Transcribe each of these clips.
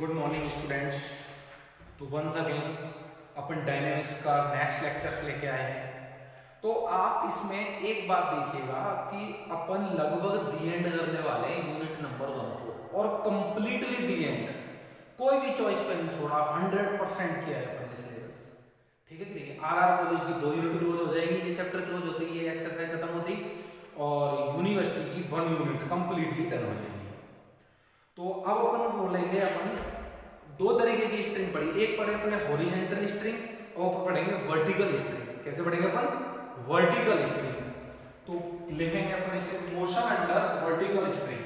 Good morning students. तो once again अपन dynamics का next lectures लेके आए हैं। तो आप इसमें एक बात देखिएगा कि अपन लगभग दी एंड करने वाले हैं यूनिट नंबर 1 को, और कंप्लीटली दी एंड, कोई भी चॉइस पे नहीं छोड़ा, 100% किया है अपन ने सिलेबस। ठीक है कि नहीं? आरआर कॉलेज की 2 यूनिट क्लोज हो जाएगी, ये चैप्टर क्लोज होते ही, ये एक्सरसाइज खत्म होती, और यूनिवर्सिटी की 1 यूनिट कंप्लीटली डन हो जाएगी। तो अब अपन बोलेंगे, अपन 2 तरीके की स्ट्रिंग पढ़ी, एक पढ़े अपने हॉरिजॉन्टल स्ट्रिंग और पढ़ेंगे वर्टिकल स्ट्रिंग। कैसे पढ़ेंगे अपन? Vertical string. तो लिखेंगे अपन इसे motion under vertical string,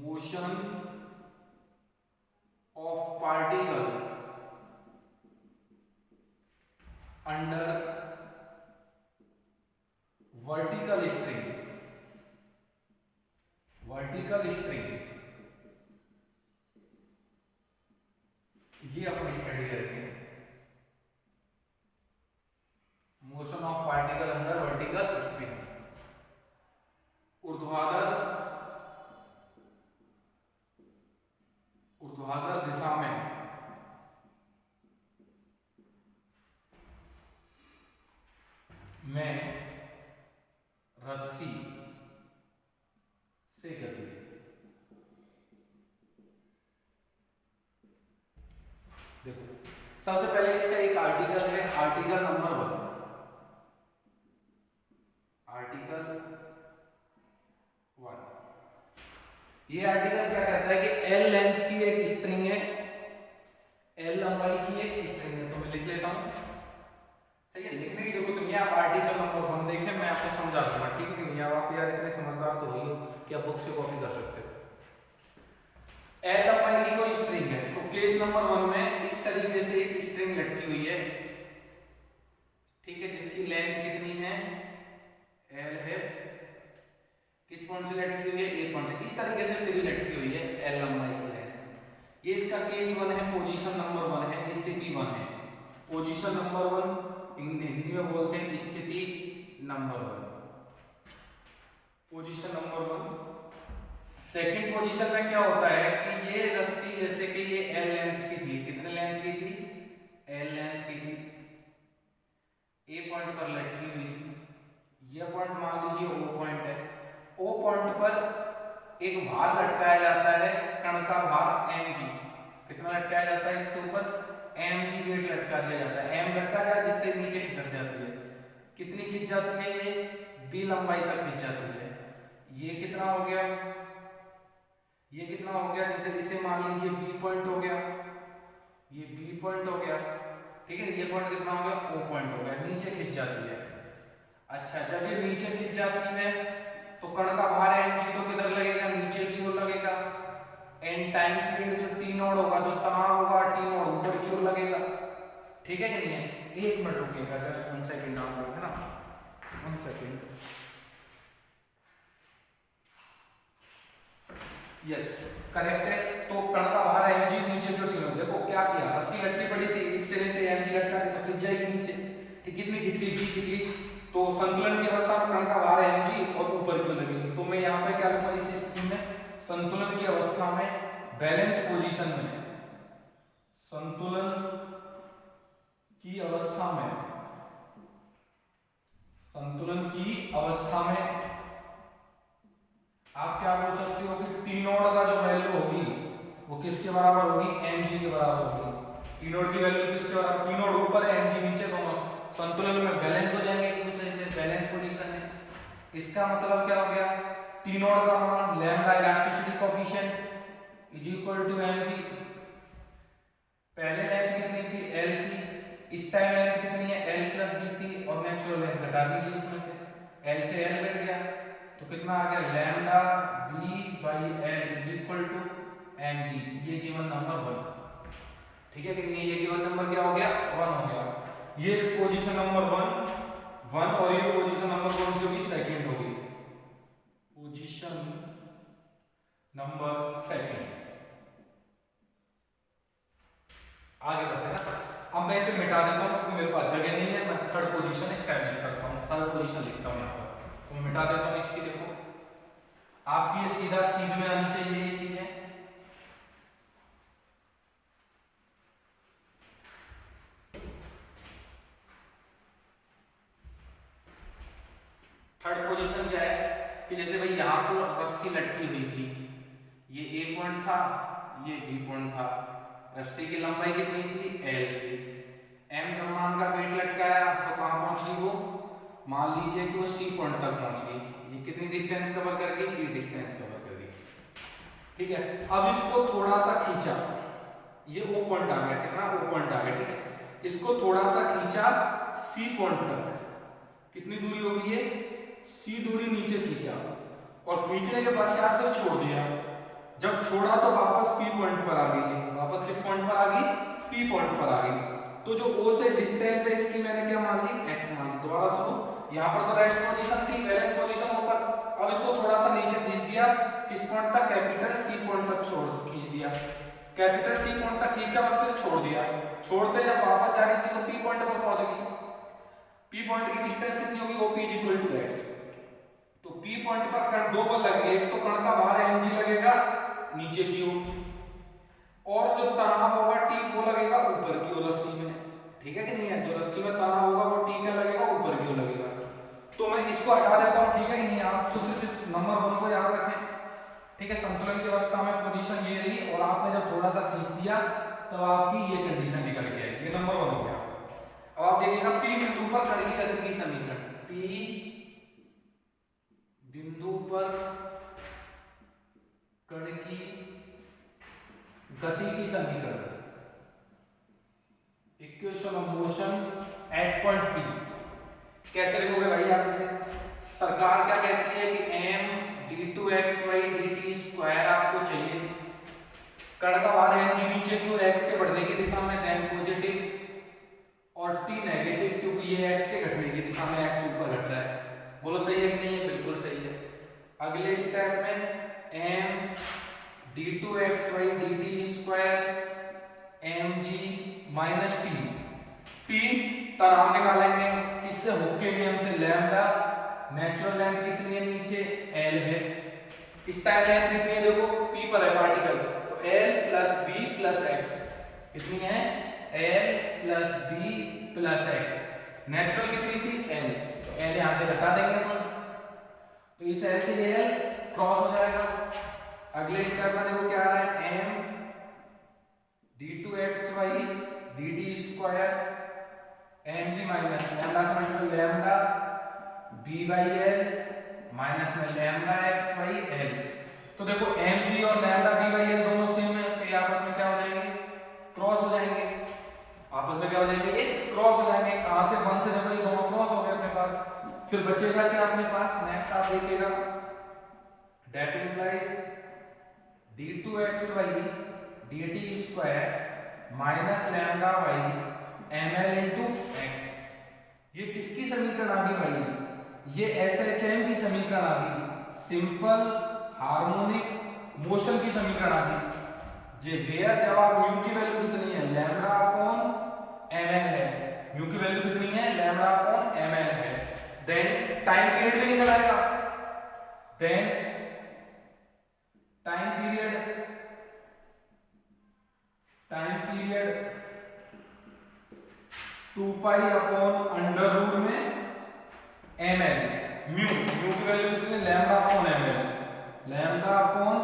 motion of particle under vertical string, vertical string, ये अपन स्टडी करेंगे। Motion of particle under vertical string, ऊर्ध्वाधर दिशा में रस्सी से गति। देखो, सबसे पहले इसका एक आर्टिकल है, आर्टिकल नंबर 1। आर्टिकल 1, ये आर्टिकल क्या कहता है कि एल लेंथ की एक स्ट्रिंग है, एल लंबाई की एक स्ट्रिंग है। तो मैं लिख लेता हूं, सही है? लिखने की जरूरत नहीं है, आप आर्टिकल नंबर 1 देखें, मैं आपको समझा दूंगा। ठीक है कि नहीं? अब आप यार इतने समझदार तो हो कि आप बुक से कॉपी कर सकते हो। एल लंबाई की कोई स्ट्रिंग है, तो केस नंबर 1 में इस तरीके से एक स्ट्रिंग लटकी हुई है, ठीक है, जिसकी लेंथ कितनी है? एल है। किस पॉइंट से लटकी हुई है? ए पॉइंट से। इस तरीके से फ्री लटकी हुई है एल लंबाई की लेंथ। ये इसका केस 1 है, पोजीशन नंबर 1 है, स्थिति 1 है। पोजीशन नंबर 1 हिंदी में बोलते हैं स्थिति number 1, position number 1। Second position में क्या होता है कि ये रस्सी, जैसे कि ये एल लेंथ की थी, कितने लेंथ की थी? एल लेंथ की थी, ए पॉइंट पर लटकी हुई थी। ये पॉइंट मान लीजिए ओ पॉइंट है। ओ पॉइंट पर एक भार लटकाया जाता है, कण का भार mg। कितना लटकाया जाता है इसके ऊपर? mg वेट लटका दिया जाता है। m लटका जाए जिससे नीचे खिसक जाती है। कितनी खिंच जाती है? ये b लंबाई तक खिंच जाती है। ये कितना हो गया? ये कितना हो गया? जैसे इसे मान लीजिए बी पॉइंट हो गया, ये बी पॉइंट हो गया, ठीक है। ये पॉइंट कितना हो गया? ओ पॉइंट हो गया, नीचे खिंच जाती है। अच्छा, जब ये नीचे खिंच जाती है तो कण का भार mg तो किधर लगेगा? नीचे की ओर लगेगा। एन टाइम पीरियड जो टी नोड होगा, जो तनाव होगा, टी नोड ऊपर की ओर लगेगा। ठीक है कि नहीं है? 1 मिनट रुकिएगा, जस्ट 1 सेकंड आप लोग, है ना, 1 सेकंड। यस, करेक्ट है। तो कण का भार mg, नीचे जो टी नोड, देखो क्या किया, रस्सी लटकी पड़ी थी, इस सिरे से mg लटका दी तो खिंच जाएगी नीचे। ठीक, कितनी खिंच गई? b खिंच गई। तो संतुलन की अवस्था में कण का भार mg और ऊपर की ओर लगेगी। तो मैं यहाँ पे क्या लूंगा इस स्थिति में? संतुलन की अवस्था में, बैलेंस पोजीशन में, संतुलन की अवस्था में, संतुलन की अवस्था में आप क्या बोल सकते हो कि टी नोड का जो वैल्यू होगी वो किसके बराबर होगी? mg के बराबर होगी। टी नोड की वैल्यू किसके बराबर? टी नोड ऊपर है, mg नीचे, दोनों संतुलन में बैलेंस हो जाएंगे एक दूसरे से, बैलेंस पोजीशन है। इसका मतलब क्या हो गया? टी नोड का मान lambda elasticity coefficient is equal to mg। पहले लेंथ कितनी थी? l थी, इस टाइम लेंथ कितनी है? l प्लस b थी, और नेचुरल लेंथ घटा दीजिए उसमें से, l से l कट गया तो कितना आ गया? Lambda b by l is equal to mg। ये गिवन नंबर 1, ठीक है कि नहीं? ये गिवन नंबर क्या हो गया? 1 हो गया। ये पोजीशन नंबर 1 और ये पोजीशन नंबर कौन सी होगी? सेकंड होगी, पोजीशन नंबर 2। आगे बढ़ते हैं ना। अब मैं इसे मिटा देता हूं क्योंकि मेरे पास जगह नहीं है, मैं थर्ड पोजीशन एस्टैब्लिश करता हूं, थर्ड पोजीशन लिखता हूं यहाँ पर। तो मैं मिटा देता हूं इसकी। देखो, आपकी ये सीधा सीध में आनी चाहिए ये चीजें, किया है कि जैसे भाई यहाँ तो रस्सी लटकी हुई थी, ये ए पॉइंट था, ये बी पॉइंट था, रस्सी की लंबाई कितनी थी, एल थी, एम द्रव्यमान का वेट लटकाया तो कहाँ पहुंच गई वो, मान लीजिए कि वो सी पॉइंट तक पहुंच गई। ये कितनी डिस्टेंस कवर कर गई, ये डिस्टेंस कवर कर गई। ठीक है, अब इसको थोड़ा सा खींचा, ये ओ पॉइंट आ गया, कितना ओ पॉइंट आ गया। ठीक है, इसको थोड़ा सा खींचा सी पॉइंट तक, कितनी दूरी हो गई है, सी दूरी नीचे खींचा, और खींचने के पश्चात फिर छोड़ दिया। जब छोड़ा तो वापस पी पॉइंट पर आ गई, वापस किस पॉइंट पर आ गई, पी पॉइंट पर आ गई। तो जो ओ से डिस्टेंस है इसकी मैंने क्या मान ली, एक्स मान ली। दोबारा सुनो, यहाँ पर तो रेस्ट पोजीशन थी, बैलेंस पोजीशन ऊपर, अब इसको थोड़ा सा नीचे खींच दिया, किस पॉइंट तक, कैपिटल सी पॉइंट तक खींच दिया, कैपिटल सी पॉइंट तक खींचा और फिर छोड़ दिया। छोड़ते जब वापस जा रही थी तो पी पॉइंट पर पहुंच गई। पी पॉइंट की डिस्टेंस कितनी होगी, OP इक्वल टू x। तो पी पॉइंट पर कण दो बल लगे, एक तो कण का भार mg लगेगा नीचे की ओर, और जो तनाव होगा T वो लगेगा ऊपर की ओर रस्सी में। ठीक है कि नहीं है, जो रस्सी में तनाव होगा वो T क्या लगेगा, ऊपर की ओर लगेगा। तो मैं इसको हटा देता हूं, ठीक है कि नहीं, आप तो सिर्फ इस नंबर 1 को याद रखें। ठीक है, संतुलन की अवस्था में पोजीशन ये रही, और आपने जब थोड़ा सा खींच दिया तब आपकी ये कंडीशन निकल के आई, ये नंबर 1 हो गया। अब आप देखिएगा P बिंदु पर कण की गति की समीकरण, P बिंदु पर कण की गति की समीकरण, equation of motion at point P। कैसे लिखोगे भाई आप इसे, सरकार क्या कहती है कि m d2xy dt स्क्वायर आपको चाहिए, कण का भार mg नीचे की ओर x के बढ़ने की दिशा में देन पॉजिटिव, और t नेगेटिव, क्योंकि ये x के घटने की दिशा में, x ऊपर घट रहा है। बोलो सही है कि नहीं है, बिल्कुल सही है। अगले स्टेप में m d2xy dt square mg minus t तनाव निकालेंगे किससे, हुके नियम से, लैम्डा नेचुरल लेंथ कितनी है नीचे, l है, इस टाइम लेंथ कितनी है देखो, p पर है पार्टिकल, तो l plus b plus x कितनी है, l plus b plus x, natural कितनी थी, l, तो l यहां से घटा देंगे अपन, तो इस l से ये l क्रॉस हो जाएगा। अगले स्टेप में देखो क्या आ रहा है, m d2xy dt square mg minus lambda से multiple lambda b by l minus में लैम्डा x बाई l। तो देखो mg और लैम्डा b बाई l दोनों सेम है, तो ये आपस में क्या हो जाएंगे, क्रॉस हो जाएंगे, आपस में क्या हो जाएंगे, ये क्रॉस हो जाएंगे। कहां से, 1 से देखो ये दोनों क्रॉस हो गए अपने पास, फिर बचेगा क्या अपने पास, नेक्स्ट आप देखिएगा, that implies d2xy dt square minus lambda by ml into x। ये किसकी समीकरण आ गई भाई, ये SHM की समीकरण आ गई, सिंपल हार्मोनिक मोशन की समीकरण आ गई। जे वेयर जवाब म्यू की वैल्यू कितनी है, लैम्डा अपॉन ml है, म्यू की वैल्यू कितनी है, लैम्डा अपॉन ml है, देन टाइम पीरियड भी निकल आएगा, then time period 2 pi upon under root में ml, म्यू की वैल्यू कितनी है, lambda upon ml, lambda upon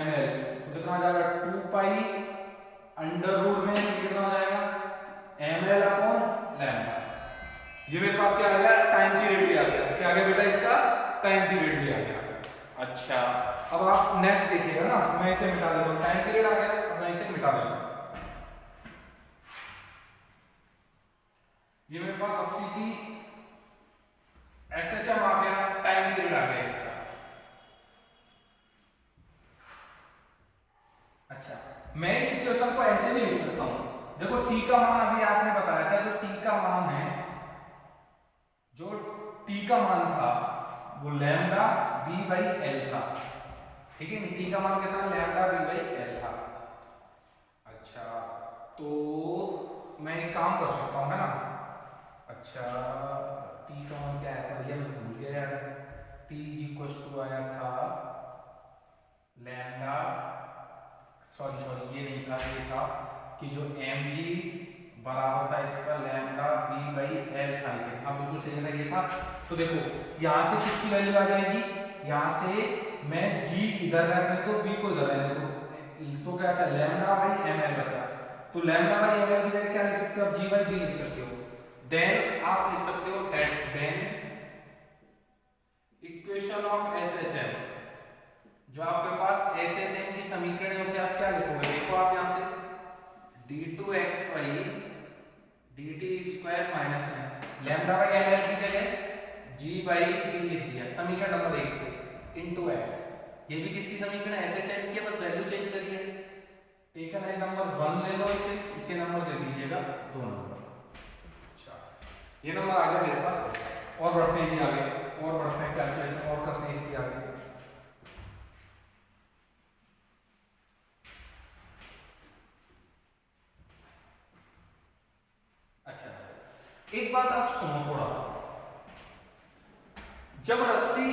ml, तो कितना आ जाएगा 2 पाई अंडर रूट में कितना हो जाएगा, ml अपॉन लैम्डा। ये मेरे पास क्या आ गया, टाइम पीरियड भी आ गया, क्या आ गया बेटा इसका, टाइम पीरियड भी आ गया। अच्छा, अब आप नेक्स्ट देखिएगा ना, मैं इसे मिटा देता हूं, टाइम पीरियड आ गया, अब मैं इसे मिटा देता हूं। ये मेरे पास 80 की SHM आ गया, टाइम पीरियड आ गया इसका। अच्छा, मैं इस इक्वेशन को ऐसे भी लिख सकता हूं, देखो t का मान अभी आपने बताया था, जो t का मान है, जो t का मान था वो लैम्डा b बाई l था। ठीक है, t का मान कितना, लैम्डा b बाई l था। अच्छा, तो मैं एक काम कर सकता हूं, है ना, अच्छा t का मान क्या आया था भैया, मैं भूल गया यार, t इक्वल टू आया था लैम्डा, सॉरी ये नहीं था, ये था कि जो mg बराबर था इसका लैम्डा बी बाई एल था। हाँ बिल्कुल सही था ये था। तो देखो यहाँ से किसकी वैल्यू आ जाएगी, यहाँ से मैं जी इधर रखने तो बी को इधर रहने तो क्या था लैम्डा बाई एम एल बचा। तो लैम्डा बाई एम एल की जगह क्या लिख सकते हो आप, जी बाई बी लिख सकते हो। देन आप लिख सकते हो देन इक्वेशन ऑफ एसएचएम, जो आपके पास एचएचएम की समीकरण है उसे आप क्या लिखोगे, देखो आप यहाँ से d2x dt स्क्वायर माइनस में लैम्डा बाई एम एल की जगह जी बाई डी लिख दिया समीकरण नंबर 1 से इनटू x। ये भी किसकी समीकरण है, एसएचएम की, बस वैल्यू चेंज करी है। टेकन एज नंबर 1 ले लो, इसे नंबर दे दीजिएगा 2 नंबर। अच्छा ये नंबर आ गया मेरे पास। और बढ़ते हैं जी आगे, और बढ़ते हैं कैलकुलेशन और करते हैं इसके आगे। अच्छा एक बात आप सुनो थोड़ा सा, जब रस्सी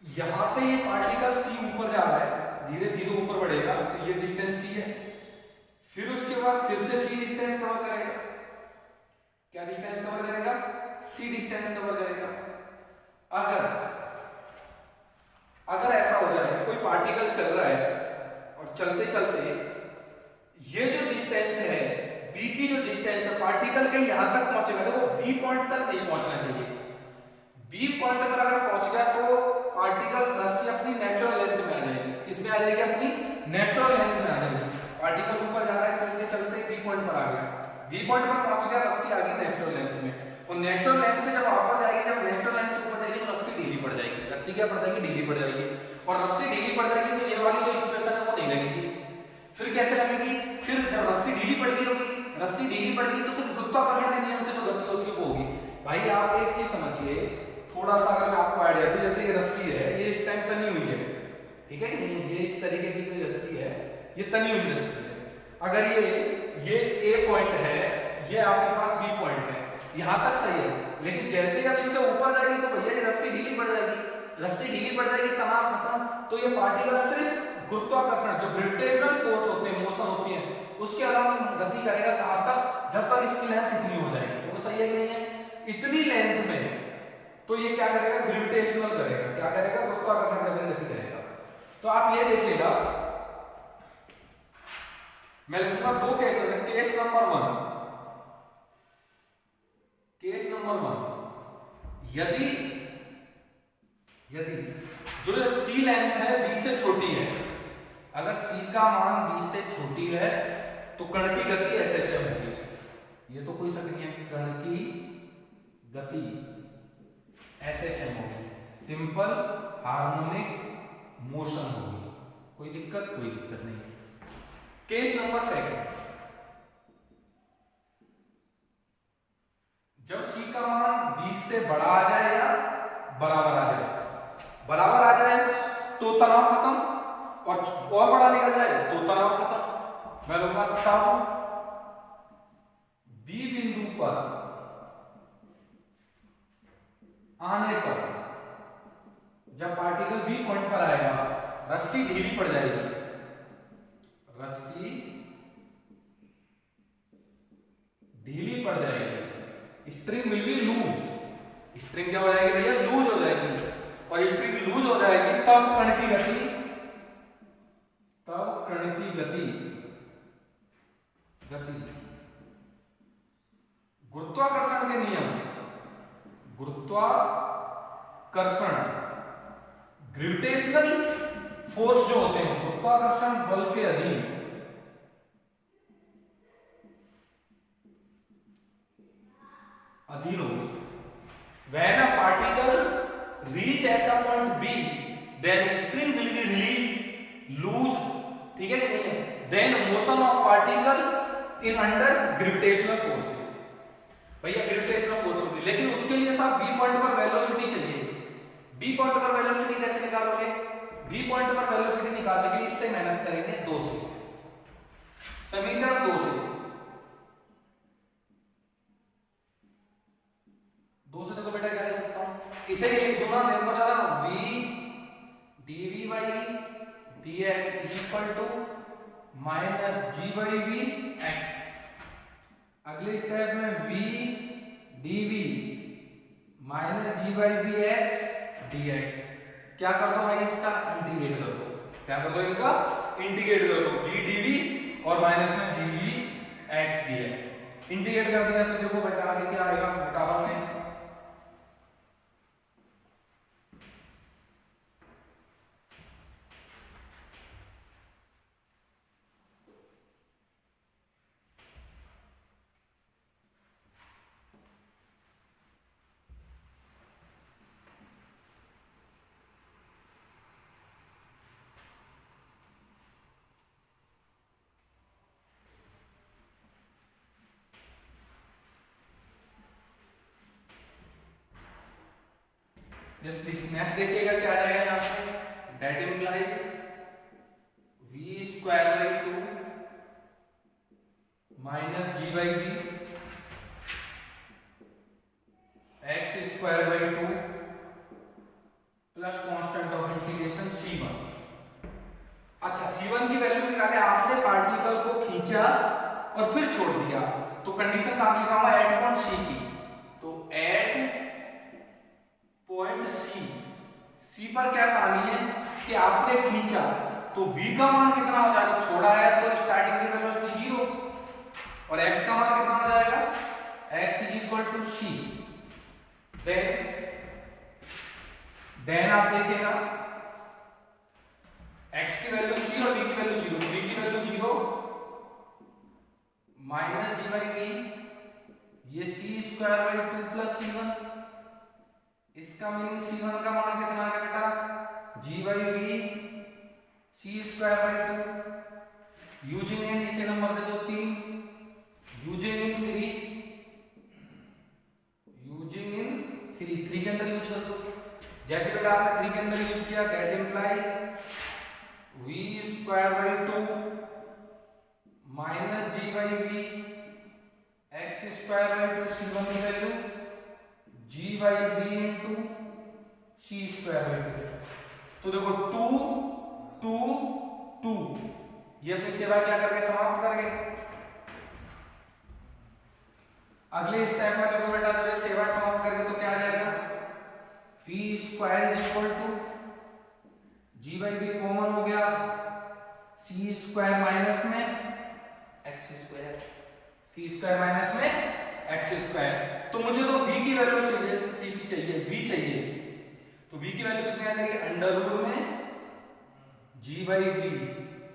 यहां से ये पार्टिकल सी ऊपर जा रहा है, धीरे धीरे ऊपर बढ़ेगा, तो ये डिस्टेंस सी है, फिर उसके बाद फिर से सी डिस्टेंस कवर करेगा। क्या डिस्टेंस कवर करेगा, सी डिस्टेंस कवर करेगा। अगर ऐसा हो जाए कोई पार्टिकल चल रहा है और चलते चलते ये जो डिस्टेंस है बी की जो डिस्टेंस है पार्टिकल के यहां तक पहुंचेगा, देखो बी पॉइंट तक नहीं पहुंचना चाहिए। बी पॉइंट पर अगर पहुंच गया तो पार्टिकल रस्सी अपनी नेचुरल लेंथ में आ जाएगी। किसमें आ जाएगी, अपनी नेचुरल लेंथ में आ जाएगी। पार्टिकल ऊपर जा रहा है, चलते चलते बी पॉइंट पर आ गया, बी पॉइंट पर पहुंच गया, रस्सी आ गई नेचुरल लेंथ में। और नेचुरल लेंथ से जब वापस जाएगी, जब नेचुरल लेंथ से ऊपर जाएगी तो रस्सी ढीली पड़ जाएगी। रस्सी क्या पड़ जाएगी, ढीली पड़ जाएगी। और रस्सी ढीली पड़ जाएगी तो ये वाली जो इक्वेशन है वो नहीं लगेगी। फिर कैसे लगेगी, फिर जब रस्सी ढीली पड़ गई होगी, रस्सी ढीली पड़ गई तो सिर्फ गुरुत्वाकर्षण के नियम से जो गति होती है वो होगी। भाई आप एक चीज समझिए थोड़ा सा, अगर मैं आपको आइडिया दूं, जैसे ये रस्सी है, ये इस टाइम तनी हुई है, ठीक है कि नहीं, ये इस तरीके की कोई रस्सी है, ये तनी हुई रस्सी है। अगर ये ए पॉइंट है, ये आपके पास बी पॉइंट है, यहां तक सही है। लेकिन जैसे जब इससे ऊपर जाएगी तो भैया ये रस्सी ढीली पड़ जाएगी, रस्सी ढीली पड़ जाएगी, तनाव खत्म। तो ये पार्टिकल सिर्फ गुरुत्वाकर्षण जो ग्रेविटेशनल फोर्स होते हैं, मोशन होती है, उसके अलावा गति करेगा कहां तक, जब तक इसकी लेंथ इतनी हो जाएगी। तो सही है कि नहीं है, इतनी लेंथ में तो ये क्या करेगा, ग्रेविटेशनल करेगा, क्या करेगा, गुरुत्वाकर्षण की गति करेगा। तो आप ये देखिएगा, मैं लिखूंगा 2 केस है। केस नंबर 1, केस नंबर 1, यदि जो सी लेंथ है बी से छोटी है, अगर सी का मान बी से छोटी है तो कण की गति एसएचएम होगी। ये तो कोई शक नहीं है, कण की गति एसएचएम होगी, सिंपल हार्मोनिक मोशन होगी। कोई दिक्कत नहीं। केस नंबर 2, जब सी का मान 20 से बड़ा आ जाए या बराबर आ जाए, बराबर आ जाए तो तनाव खत्म, और बड़ा निकल जाए तो तनाव खत्म। मैं लूंगा तब बी बिंदु पर आने पर, जब पार्टिकल बी पॉइंट पर आएगा, रस्सी ढीली पड़ जाएगी, रस्सी ढीली पड़ जाएगी, string will be loose. String क्या हो जाएगी भैया, लूज हो जाएगी। और स्ट्रिंग लूज हो जाएगी तब कण की गति गुरुत्वाकर्षण के नियम, गुरुत्वाकर्षण ग्रेविटेशनल फोर्स जो होते हैं, गुरुत्वाकर्षण बल के अधीन होगी। When a particle reach at a point B, then string will be released loose, ठीक है कि नहीं है, then motion of particle in under gravitational forces। भैया ग्रेविटेशनल फोर्स होगी, लेकिन उसके लिए साहब बी पॉइंट पर वेलोसिटी चाहिए। बी पॉइंट पर वेलोसिटी कैसे निकालोगे, बी पॉइंट पर वेलोसिटी निकालने के लिए इससे मेहनत करेंगे 2 से, समीकरण 2 से देखो बेटा क्या लिख सकता हूं, इसे लिख दूंगा, देखो जरा, v dv by dx equal to minus g by v x. अगले स्टेप में v dv minus g by v x dx। क्या कर दो भाई, इसका इंटीग्रेट कर दो। क्या कर दो, इनका इंटीग्रेट कर दो, v dv और माइनस में जी वी एक्स dx। इंटीग्रेट कर दिया तो देखो बेटा आगे क्या आएगा, घटाओ में इसका। नेक्स्ट देखिएगा क्या आ जाएगा यहाँ पे, that implies v square by 2 minus g by v x square by 2 plus constant of integration c1। अच्छा, c1 की वैल्यू निकाले आपने, पार्टिकल को खींचा और फिर छोड़ दिया, तो कंडीशन कहां लिखा हुआ, एट पॉइंट सी की। तो एट पॉइंट सी पर क्या कहानी है कि आपने खींचा तो v का मान कितना हो जाएगा, छोड़ा है तो स्टार्टिंग की वेलोसिटी 0 और x का मान कितना हो जाएगा, x is equal to c। Then आप देखिएगा x की वैल्यू c और v की वैल्यू 0, v की value 0 minus g by v, ये c square by 2 plus c1। इसका मीनिंग c1 का मान कितना आ गया बेटा, g by v c square by 2। Using इन इसे नंबर दे दो 3, यूजिंग इन 3 के अंदर यूज कर दो। जैसे बेटा आपने 3 के अंदर यूज किया, that implies v square by 2 minus g by v x square by 2, c1 की value g by v into c square by 2। तो देखो 2 2 2, ये अपनी सेवा क्या कर गए, समाप्त कर गए। अगले स्टेप में देखो बेटा, जब ये सेवा समाप्त कर गए तो क्या आ जाएगा, v square is equal to g by v common हो गया, सी स्क्वायर माइनस में x square, c square minus में एक्स स्क्वायर। तो मुझे तो v की वैल्यू चाहिए, v चाहिए, तो v की वैल्यू कितनी आ जाएगी, अंडर रूट में g by v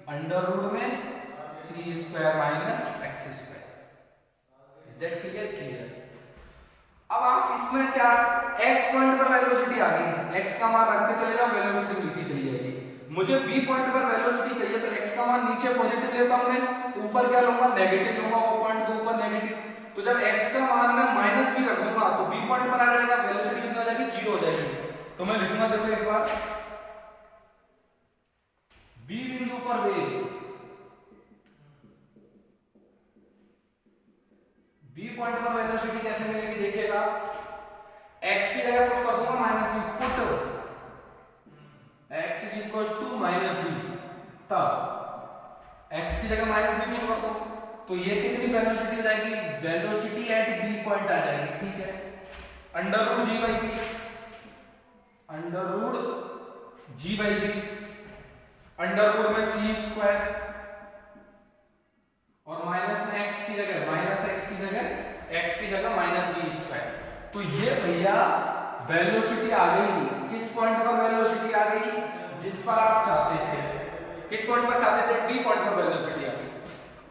under root में c square minus x square. Is that clear? Clear. अब आप इसमें क्या, x पॉइंट पर वेलोसिटी आ गई, x का मान रखते चले जाओ, वेलोसिटी मिलती चली जाएगी। मुझे b पॉइंट पर वेलोसिटी चाहिए, तो x का मान नीचे पॉजिटिव लेता हूं मैं, तो ऊपर क्या लूंगा, नेगेटिव लूंगा, वो पॉइंट के ऊपर नेगेटिव। तो जब x का मान मैं माइनस भी रख दूंगा तो b पॉइंट पर आ जाएगा, वेलोसिटी कितनी हो जाएगी, 0 हो जाएगी। तो मैं लिखूंगा देखो एक बार, b बिंदु पर वेग, b पॉइंट पर वेलोसिटी कैसे मिलेगी देखिएगा, x की जगह पुट कर दूंगा minus v, put x is equal to minus v, तब x की जगह माइनस v पुट कर दो, तो ये कितनी वेलोसिटी हो जाएगी, वेलोसिटी एट बी पॉइंट आ जाएगी। ठीक है, under root g by v, under root g by v, under root में सी स्क्वायर और माइनस में एक्स की जगह, माइनस एक्स की जगह एक्स की जगह माइनस बी स्क्वायर। तो ये भैया वेलोसिटी आ गई, किस पॉइंट पर वेलोसिटी आ गई, जिस पर आप चाहते थे, किस पॉइंट पर चाहते थे, बी पॉइंट पर वेलोसिटी आ गई।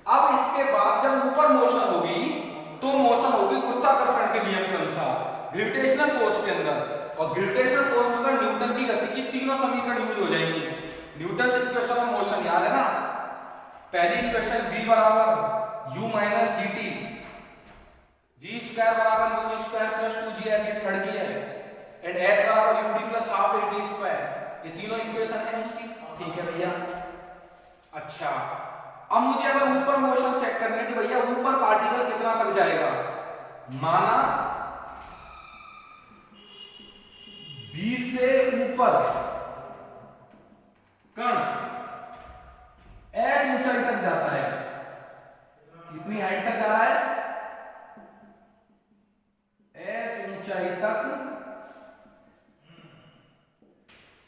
अब इसके बाद जब ऊपर मोशन होगी तो मोशन होगी गुरुत्वाकर्षण के नियम के अनुसार, ग्रेविटेशनल फोर्स के अंदर, और ग्रेविटेशनल फोर्स में अगर न्यूटन की गति की तीनों समीकरण यूज हो जाएंगी। न्यूटन इक्वेशन ऑफ मोशन याद है ना, पहली इक्वेशन v बराबर u minus G T, v square बराबर u square plus 2gh, third की है, एंड s बराबर ut plus half at square, ये तीनों इक्वेशन है उसकी। ठीक है भैया, अच्छा अब मुझे अगर ऊपर मोशन चेक करना है कि भैया ऊपर पार्टिकल कितना तक जाएगा, माना b से ऊपर कण h ऊंचाई तक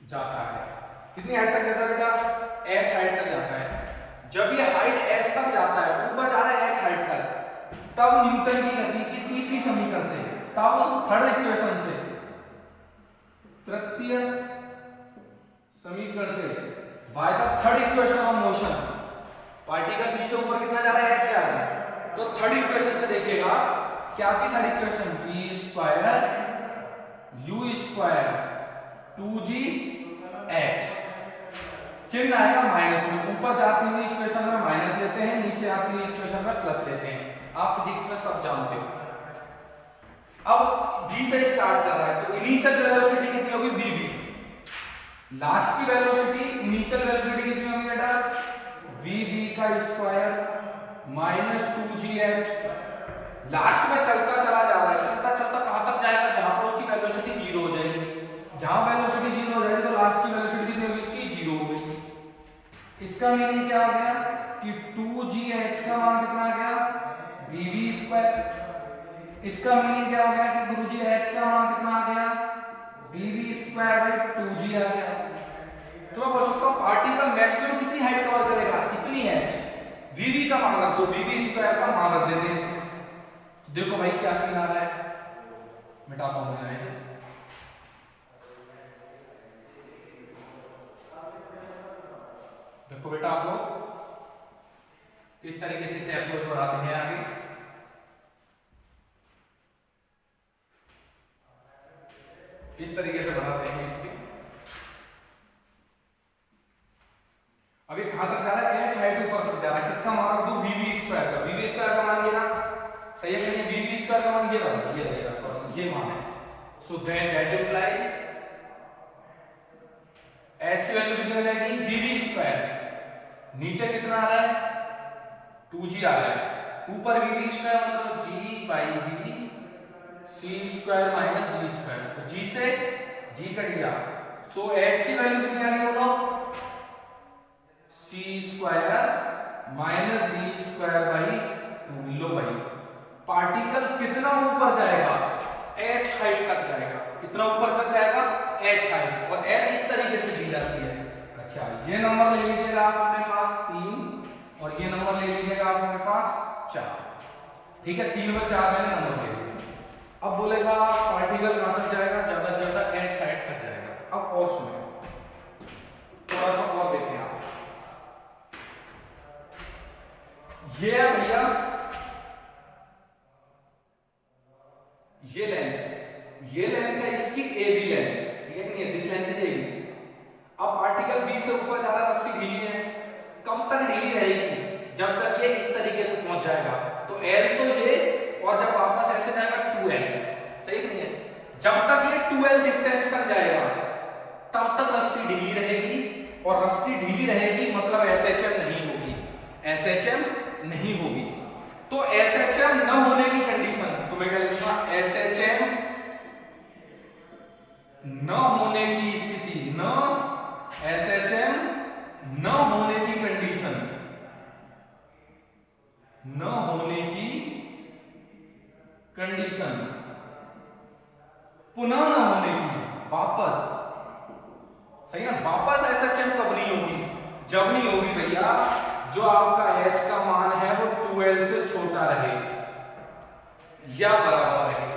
जाता है। कितनी हाइट तक जाता है बेटा? h हाइट तक जाता है। जब ये हाइट h तक जाता है, ऊपर जा रहा है h हाइट तक, तब न्यूटन की गति की तीसरी समीकरण से, तब थर्ड इक्वेशन से, तृतीय समीकरण से, by the third equation of motion, particle b से ऊपर कितना जा रहा है? h जा रहा है। तो थर्ड इक्वेशन से देखिएगा क्या थी third equation? v square u square 2gh, चिन्ह आएगा माइनस में, ऊपर जाती हुई इक्वेशन में माइनस लेते हैं, नीचे आती हुई इक्वेशन में प्लस लेते हैं। आप फिजिक्स में सब जानते हो। अब v से स्टार्ट कर रहा है, तो इनिशियल वेलोसिटी कितनी होगी? vb। लास्ट की वेलोसिटी, इनिशियल वेलोसिटी कितनी होगी बेटा? vb का स्क्वायर माइनस 2gh। लास्ट में चलता चला जा रहा है, चलता चलता कहां तक जाएगा? जहां पर उसकी वेलोसिटी जीरो हो जाएगी। जहां वेलोसिटी जीरो हो जाएगी तो लास्ट की वेलोसिटी कितनी होगी? इसकी जीरो हो गई। इसका मीनिंग क्या हो गया कि 2gh का मान कितना आ गया? vb square. इसका मीनिंग क्या हो गया कि गुरुजी h का मान कितना आ गया? vb स्क्वायर बाई 2g आ गया। तो मैं बोल सकता हूं पार्टिकल मैक्सिमम कितनी हाइट कवर करेगा? इतनी h। vb का मान रख दो, vb स्क्वायर का मान रख देते हैं इसमें। तो देखो भाई क्या सीन आ रहा है, मिटाता हूं मैं इसे। देखो बेटा आप लोग किस तरीके से इसे अप्रोच बढ़ाते हैं आगे। किस तरीके से बढ़ाते हैं इसके। अब ये कहां तक जा रहा है? h हाइट ऊपर तक जा रहा है। किसका मान रख दो? vb स्क्वायर का। vb स्क्वायर का मान ये ना, सही है कि नहीं? vb स्क्वायर का मान ये रहा, ये रहेगा, सॉरी ये मान है। So then that implies h की वैल्यू कितनी हो जाएगी? vb square. नीचे कितना आ रहा है? 2g आ रहा है। ऊपर vb स्क्वायर मतलब g by b c square minus b square. तो g से g कट गया। सो h की वैल्यू कितनी आ गई बोलो? c square minus b square by 2। लो भाई पार्टिकल कितना ऊपर जाएगा? h हाइट तक जाएगा। कितना ऊपर तक जाएगा? h height. और h इस तरीके से दी जाती है। अच्छा ये नंबर ले लीजिएगा आप अपने पास 3, और ये नंबर ले लीजिएगा आप अपने पास 4। ठीक है, 3 और 4 मैंने नंबर ले लिए। अब बोलेगा पार्टिकल कहां तक जाएगा? ज्यादा से ज्यादा h हाइट तक जाएगा। अब और सुनो, थोड़ा सा और देखें आप। ये है भैया ये लेंथ है इसकी AB लेंथ, ठीक है कि नहीं? This length is AB। अब पार्टिकल B से ऊपर जा रहा है, रस्सी ढीली है। कब तक ढीली रहेगी? जब तक ये इस तरीके से पहुंच जाएगा। तो L तो ये, और जब वापस ऐसे जाएगा 2L, सही कि नहीं है? जब तक ये 2L डिस्टेंस तक जाएगा तब तक रस्सी ढीली रहेगी, और रस्सी ढीली रहेगी मतलब SHM नहीं होगी। SHM नहीं होगी। तो SHM न होने की कंडीशन, तो मैं क्या लिखूंगा? SHM न होने की स्थिति, न SHM न होने की कंडीशन, न होने की कंडीशन, पुनः न होने की, वापस, सही ना? वापस SHM कब नहीं होगी? जब नहीं होगी भैया जो आपका h का मान है वो 2L से छोटा रहे या बराबर रहे।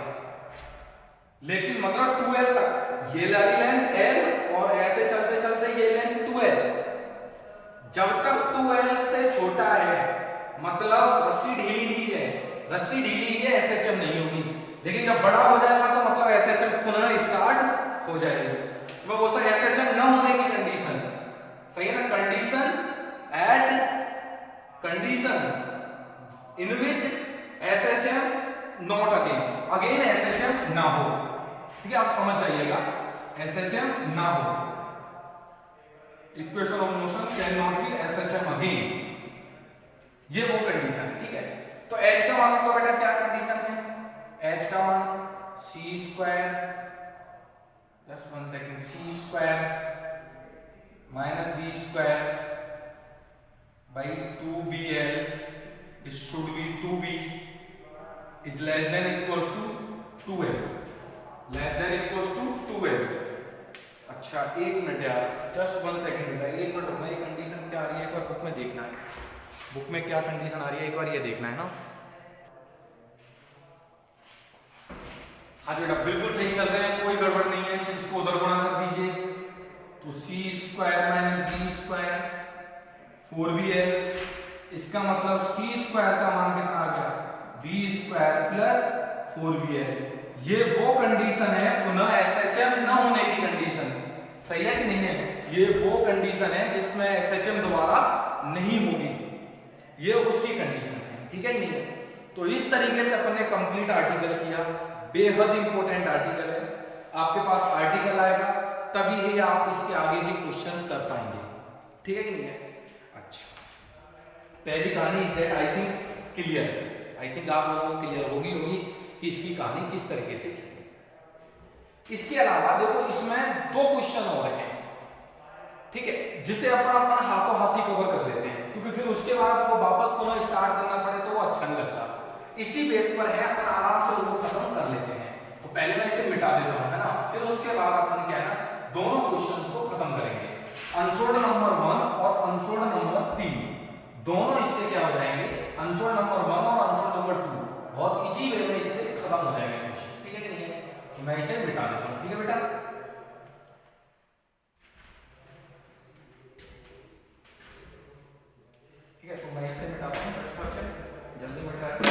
लेकिन मतलब 2L तक ये वाली लेंथ L, और ऐसे चलते चलते ये लेंथ 2L। जब तक 2L से छोटा है मतलब रस्सी ढीली ही है, रस्सी ढीली ही है, SHM नहीं होगी। लेकिन जब बड़ा हो जाएगा तो मतलब SHM पुनः स्टार्ट हो जाएगी। मैं बोलता हूं SHM न होने की कंडीशन, सही है ना? Condition in which SHM not again SHM ना हो। ठीक है, आप समझ जाइएगा, SHM ना हो। Equation of motion can not be SHM again, ये वो कंडीशन। ठीक है, तो h का मान तो बेटा क्या कंडीशन है? h का मान c square, just 1 second, c square minus b square by 2BL it should be 2B is less than equals to 2L, less than equals to 2L। अच्छा अच्छा एक मिनट यार, जस्ट 1 सेकंड बेटा, एक minute रुकना। ये कंडीशन क्या आ रही है एक बार बुक में देखना है, बुक में क्या कंडीशन आ रही है एक बार ये देखना है ना। हाँ जी बेटा बिल्कुल सही चल रहे हैं, कोई गड़बड़ नहीं है। इसको उधर गुणा कर दीजिए तो c square minus b square 4bl, इसका मतलब सी स्क्वायर का मान कितना आ गया, बी स्क्वायर प्लस 4bl। ये वो कंडीशन है पुनः एसएचएम न होने की कंडीशन, सही है कि नहीं है? ये वो कंडीशन है जिसमें एसएचएम दोबारा नहीं होगी, ये उसकी कंडीशन है, ठीक है नहीं है? तो इस तरीके से अपन ने कंप्लीट आर्टिकल किया, बेहद इंपॉर्टेंट आर्टिकल है। आपके पास आर्टिकल आएगा तभी ही आप इसके आगे के क्वेश्चंस कर पाएंगे, ठीक है कि नहीं है? अच्छा पहली कहानी is that I think clear, I think आप लोगों को क्लियर होगी कि इसकी कहानी किस तरीके से चली। इसके अलावा देखो इसमें 2 क्वेश्चन और हैं, ठीक है, जिसे अपन अपना हाथों हाथी कवर कर लेते हैं, क्योंकि फिर उसके बाद वो वापस पुनः स्टार्ट करना पड़े तो वो अच्छा नहीं लगता। इसी बेस पर है अपन आराम से उनको खत्म कर लेते हैं। तो पहले मैं इसे मिटा देता हूं, है ना, फिर उसके बाद अपन क्या है ना दोनों क्वेश्चंस को खत्म करेंगे। अनसोल्ड नंबर 1 और अनसोल्ड नंबर 3 दोनों इससे क्या हो जाएंगे, अनसोल्ड नंबर 1 और अनसोल्ड नंबर 2 बहुत इजी वे में इससे खत्म हो जाएंगे क्वेश्चन, ठीक है कि नहीं है? तो मैं इसे मिटा देता हूं, ठीक है बेटा। ठीक है तो मैं इससे मिटाता हूं फर्स्ट क्वेश्चन, जल्दी मिटा दो।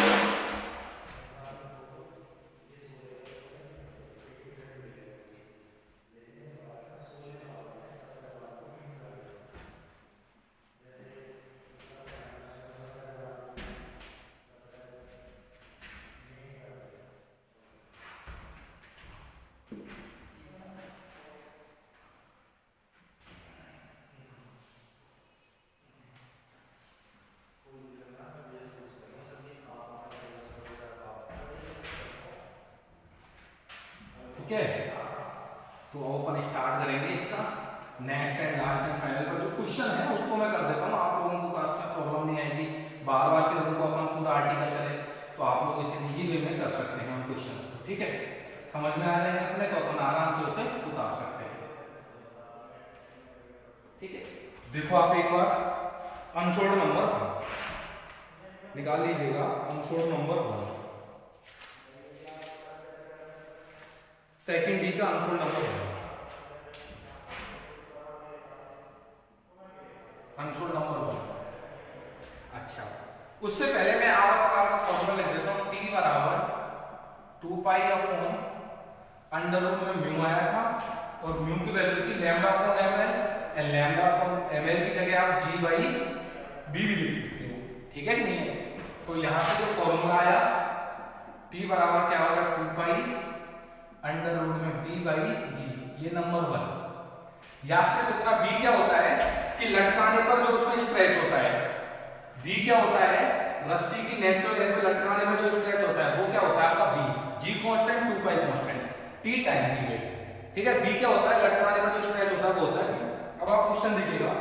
ठीक है तो अपन स्टार्ट करेंगे इसका next and last and final पर जो क्वेश्चन है उसको मैं कर देता हूँ, आप लोगों को काफी प्रॉब्लम नहीं आएगी, बार बार फिर उनको अपन पूरा आर्टिकल करें तो आप लोग इसे इजी वे में कर सकते हैं उन क्वेश्चन को, ठीक है, समझ में आ जाएगा अपने तो अपन आराम से उसे उतार सकते हैं, ठीक है। देखो आप एक बार अनसोल्ड नंबर 1 निकाल लीजिएगा, अनसोल्ड नंबर 1 सेकंड डी का अनसोल्ड नंबर 1, अनसोल्ड नंबर 1। अच्छा उससे पहले मैं आवर्तकाल का फॉर्मूला लिख देता हूं, टी बराबर 2 पाई अपॉन अंडर रूट में म्यू आया था और म्यू की वैल्यू थी lambda upon ML, and lambda upon ML की जगह आप जी बाई बी भी लिख सकते हो, ठीक है कि नहीं है? तो यहां से जो फॉर्मूला आया टी बराबर क्या होगा 2 पाई अंडर रूट में बी बाई जी, ये नंबर 1। या सिर्फ इतना बी क्या होता है कि लटकाने पर जो उसमें स्ट्रेच होता है, बी क्या होता है रस्सी की नेचुरल लेंथ पे लटकाने में जो स्ट्रेच होता है वो क्या होता है आपका b, g constant 2 pi constant, t times b weight, ठीक है। बी क्या होता है लटकाने में जो स्ट्रेच होता है वो होता है बी। अब आप क्वेश्चन देखिएगा,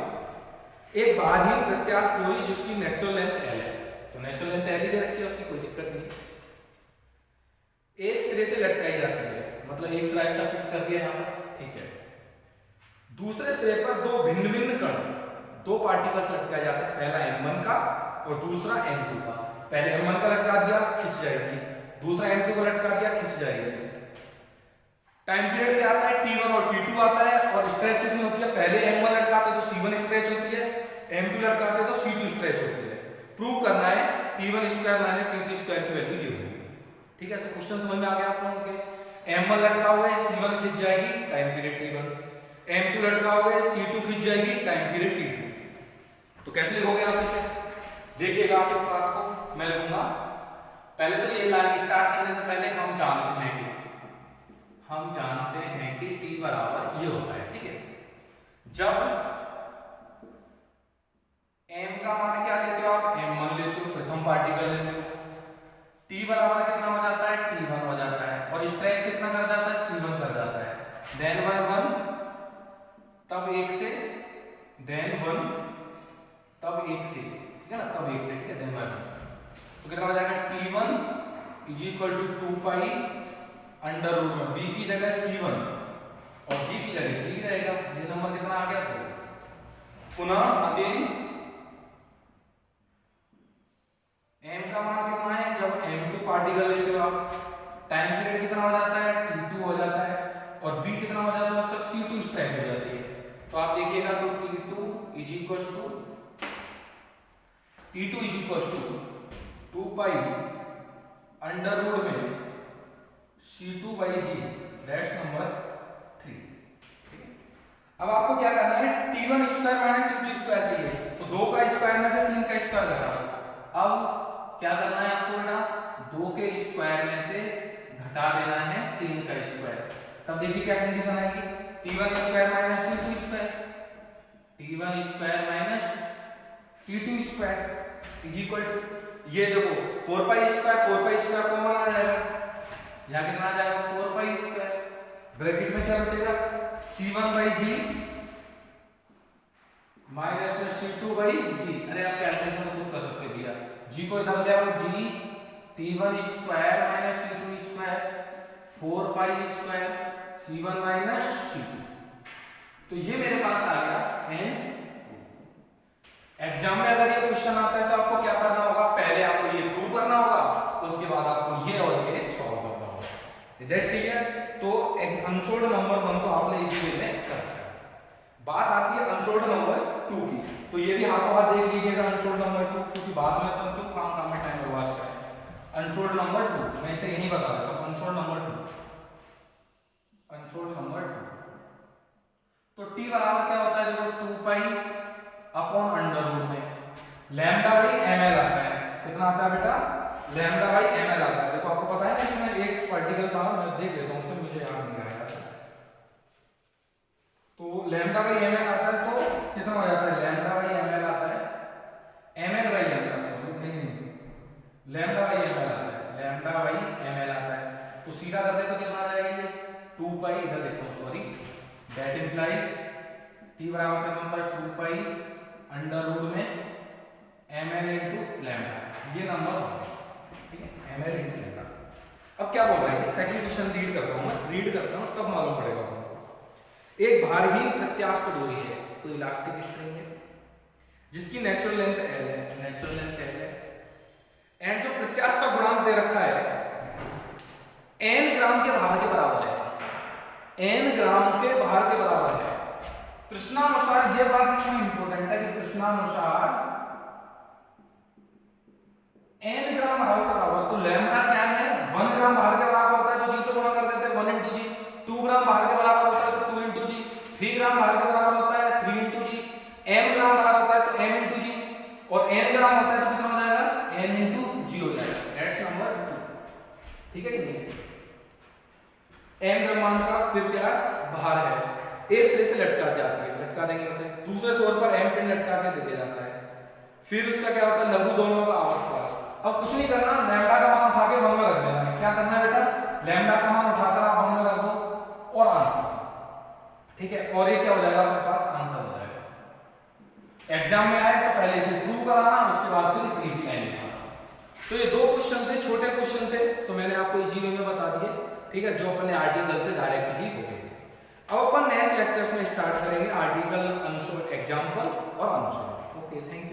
एक बारहीन प्रत्यास्थ लोई जिसकी नेचुरल लेंथ एल है, तो नेचुरल लेंथ एल ही दे रखी है, उसकी कोई दिक्कत नहीं, एक सिरे से लटकाई जाती है, मतलब एक सिरा इसका फिक्स कर दिया यहां पर, ठीक है। दूसरे सिरे पर 2 भिन्न भिन्न कण, 2 पार्टिकल्स लटकाए जाते हैं, पहला m1 का और दूसरा m2 का। पहले m1 का लटका दिया खिंच जाएगी, दूसरा m2 का लटका दिया खिंच जाएगी। टाइम पीरियड क्या आता है t1 और t2 आता है, और स्ट्रेच कितनी होती है, पहले m1 लटकाते तो c1 स्ट्रेच होती है, m2 लटकाते तो c2 स्ट्रेच होती है। प्रूव करना है t1 square minus t2 square की वैल्यू ये होगी, ठीक है। तो क्वेश्चन समझ में आ गया आप लोगों के, m1 लटका हुआ है c1 खिंच जाएगी टाइम पीरियड t1, m2 लटका हुआ है c2 खिंच जाएगी टाइम पीरियड t2। तो कैसे लिखोगे आप इसे, देखिएगा आप इस बात को, मैं लिखूंगा पहले तो ये लाइन स्टार्ट करने से पहले हम जानते हैं कि t बराबर ये होता है, ठीक है। जब m का मान क्या लेते हो आप, m1 लेते हो, प्रथम पार्टिकल लेते हो, t बराबर कितना हो जाता है t1 हो जाता है, और स्ट्रेच कितना कर जाता है c1 कर जाता है, देन बाय 1 तब 1 से, देन 1 तब 1 से, ठीक है ना, तब 1 से, ठीक है, देन बाय 1 तो कितना हो जाएगा t1 is equal to 2 pi under root में b की जगह c1 और जी की जगह जी रहेगा। ये नंबर कितना आ गया? 2। पुनः अगेन m का मान कितना है? जब m2 पार्टिकल लेते हो आप, टाइम पीरियड कितना हो जाता है? t2 हो जाता है। और b कितना हो जाता है उसका? c2 स्ट्रेच हो जाती है। तो आप देखिएगा तो t2 is equal to 2 pi under root में c2 by ji that's number 3। अब आपको क्या करना है? t1 square minus t2 square चाहिए, तो 2 का स्क्वायर में से 3 का स्क्वायर घटाओ। अब क्या करना है आपको बेटा? 2 के स्क्वायर में से घटा देना है 3 का स्क्वायर। तब देखिए क्या कंडीशन आएगी? t1 square minus t2 square, t1 square minus t2 square is equal to, ये देखो 4 पाई स्क्वायर कॉमन आ जाएगा, यहां कितना आ जाएगा? 4 पाई स्क्वायर। ब्रैकेट में क्या बचेगा? c1 बाई जी माइनस में c2 बाई जी। अरे आप कैलकुलेशन तो खुद कर सकते हैं भैया, g को इधर ले आओ, g t1 square minus t2 square 4 pi square c1 minus c2। तो ये मेरे पास आ गया। हेंस एग्जाम में अगर ये क्वेश्चन आता है तो आपको क्या करना होगा? पहले आपको ये प्रूव करना होगा, उसके बाद आपको ये और ये सॉल्व करना होगा। Is that clear? तो एक अनसोल्ड नंबर 1 तो आपने इस वे में कर दिया। बात आती है अनसोल्ड नंबर 2 की, तो ये भी हाथों हाथ देख लीजिएगा अनसोल्ड नंबर 2, क्योंकि बाद में तो काम में टाइम बर्बाद करें। अनसोल्ड नंबर 2 मैं इसे यही बता देता हूं। अनसोल्ड नंबर 2 तो t बराबर क्या होता है? देखो 2 पाई अपॉन अंडर रूट में लैम्डा बाई ml आता है। कितना आता है बेटा? लैम्डा बाई ml आता है। देखो आपको पता है ना, इसमें एक पार्टिकल था, मैं देख लेता हूं, उससे मुझे याद नहीं आया। तो लैम्डा बाई ml आता है, तो कितना हो जाता है? लैम्डा बाई ml आता है, ml बाई lambda, सॉरी नहीं लैम्डा बाई ml आता है, लैम्डा बाई ml आता है। तो सीधा कर दे तो कितना आ जाएगा? ये 2 पाई, इधर देखो सॉरी, दैट इंप्लाइज t बराबर कितना होता है? 2 पाई अंडर रूट में ml इनटू लैम्डा, ये नंबर है, ठीक है, ml इनटू लैम्डा। अब क्या बोल रहा है? सेकंड क्वेश्चन रीड करता हूं तब मालूम पड़ेगा तुमको। एक भारहीन प्रत्यास्थ डोरी है, तो इलास्टिक स्ट्रिंग है जिसकी नेचुरल लेंथ l है, एंड जो प्रत्यास्थ का गुणांक दे रखा है n ग्राम के भार के बराबर है, n ग्राम के भार के बराबर है। प्रश्नानुसार ये बात इसमें इंपॉर्टेंट है कि प्रश्नानुसार n ग्राम भार के बराबर, तो लैम्डा क्या है? 1 ग्राम भार के बराबर होता है तो g से गुणा कर देते हैं 1 इंटू जी। 2 ग्राम भार के बराबर होता है तो 2 इंटू जी। 3 ग्राम भार के बराबर होता है 3 इंटू जी। m ग्राम भार होता है तो m इंटू जी, और n ग्राम होता है तो कितना हो जाएगा? n इंटू जी हो जाएगा। दैट्स नंबर 2, ठीक है कि नहीं? m द्रव्यमान का फिर क्या भार है, एक सिरे से लटका जाती है, लटका देंगे उसे, दूसरे छोर पर m पिन लटका के दे दिया जाता है। फिर उसका क्या होता है? लघु दोलनों का आवर्तकाल। अब कुछ नहीं करना, लैम्डा का मान उठा के 1 में रख देना है। क्या करना है बेटा? लैम्डा का मान उठाकर आप 1 में रख दो और आंसर, ठीक है, और ये क्या हो जाएगा? आपके पास आंसर हो जाएगा। एग्जाम में आए तो पहले इसे प्रूव कराना, उसके बाद फिर इतनी सी लाइन लिखना। तो ये 2 क्वेश्चन थे, छोटे क्वेश्चन थे, तो मैंने आपको इजी वे में बता दिए, ठीक है, जो अपने आर्टिकल से डायरेक्ट ही हो गए। अब अपन नेक्स्ट लेक्चर्स में स्टार्ट करेंगे आर्टिकल, एग्जाम्पल और आंसर। Okay, thank you.